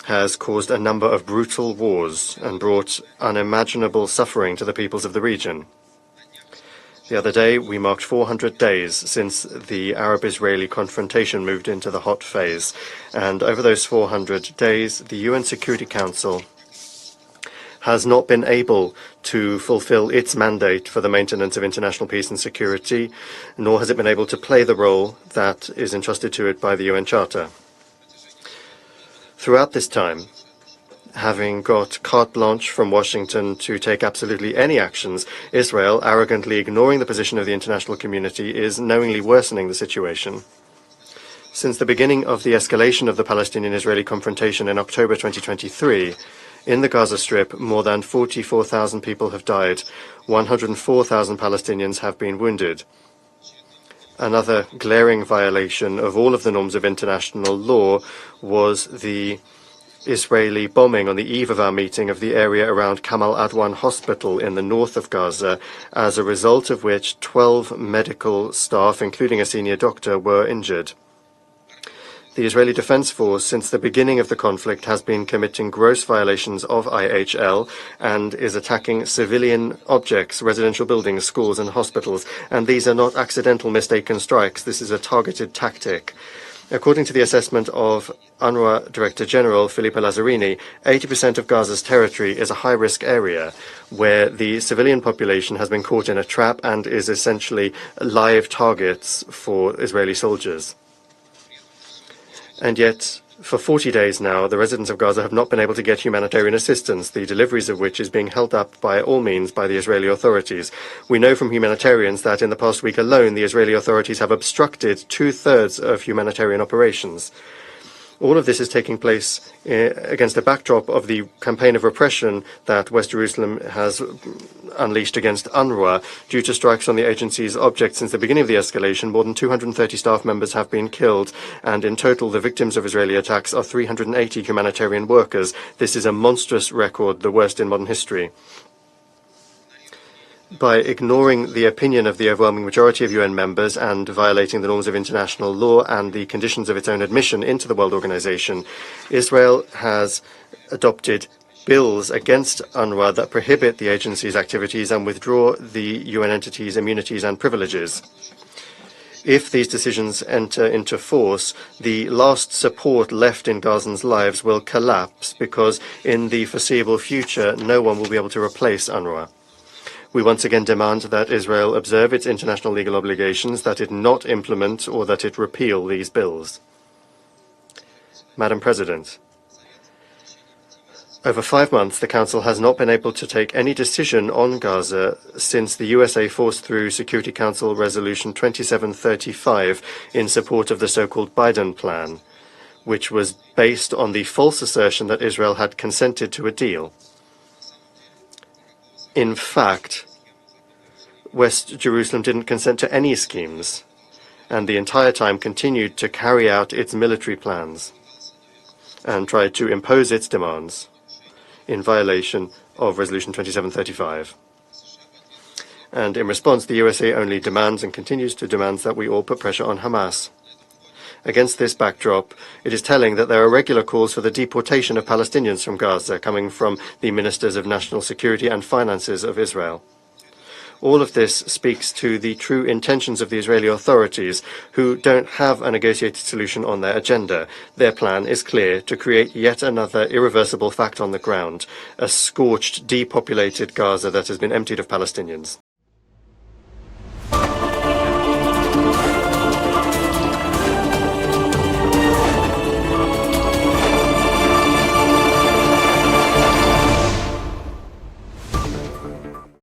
has caused a number of brutal wars and brought unimaginable suffering to the peoples of the region. The other day, we marked 400 days since the Arab-Israeli confrontation moved into the hot phase. And over those 400 days, the UN Security Council has not been able to fulfill its mandate for the maintenance of international peace and security, nor has it been able to play the role that is entrusted to it by the UN Charter. Throughout this time, having got carte blanche from Washington to take absolutely any actions, Israel, arrogantly ignoring the position of the international community, is knowingly worsening the situation. Since the beginning of the escalation of the Palestinian-Israeli confrontation in October 2023, in the Gaza Strip, more than 44,000 people have died, 104,000 Palestinians have been wounded. Another glaring violation of all of the norms of international law was the Israeli bombing on the eve of our meeting of the area around Kamal Adwan Hospital in the north of Gaza, as a result of which 12 medical staff, including a senior doctor, were injured. The Israeli Defense Force, since the beginning of the conflict, has been committing gross violations of IHL and is attacking civilian objects, residential buildings, schools and hospitals. And these are not accidental mistaken strikes. This is a targeted tactic. According to the assessment of UNRWA Director General Filippo Lazzarini, 80% of Gaza's territory is a high-risk area where the civilian population has been caught in a trap and is essentially live targets for Israeli soldiers. And yet, for 40 days now, the residents of Gaza have not been able to get humanitarian assistance, the deliveries of which is being held up by all means by the Israeli authorities. We know from humanitarians that in the past week alone, the Israeli authorities have obstructed 2/3 of humanitarian operations. All of this is taking place against the backdrop of the campaign of repression that West Jerusalem has unleashed against UNRWA due to strikes on the agency's objects. Since the beginning of the escalation, more than 230 staff members have been killed, and in total the victims of Israeli attacks are 380 humanitarian workers. This is a monstrous record, the worst in modern history. By ignoring the opinion of the overwhelming majority of UN members and violating the norms of international law and the conditions of its own admission into the World Organization, Israel has adopted bills against UNRWA that prohibit the agency's activities and withdraw the UN entity's immunities and privileges. If these decisions enter into force, the last support left in Gazans' lives will collapse because in the foreseeable future, no one will be able to replace UNRWA. We once again demand that Israel observe its international legal obligations, that it not implement or that it repeal these bills. Madam President, over 5 months, the Council has not been able to take any decision on Gaza since the USA forced through Security Council Resolution 2735 in support of the so-called Biden Plan, which was based on the false assertion that Israel had consented to a deal. In fact, West Jerusalem didn't consent to any schemes, and the entire time continued to carry out its military plans and tried to impose its demands in violation of Resolution 2735. And in response, the USA only demands and continues to demand that we all put pressure on Hamas. Against this backdrop, it is telling that there are regular calls for the deportation of Palestinians from Gaza coming from the Ministers of National Security and Finances of Israel. All of this speaks to the true intentions of the Israeli authorities, who don't have a negotiated solution on their agenda. Their plan is clear: to create yet another irreversible fact on the ground, a scorched, depopulated Gaza that has been emptied of Palestinians.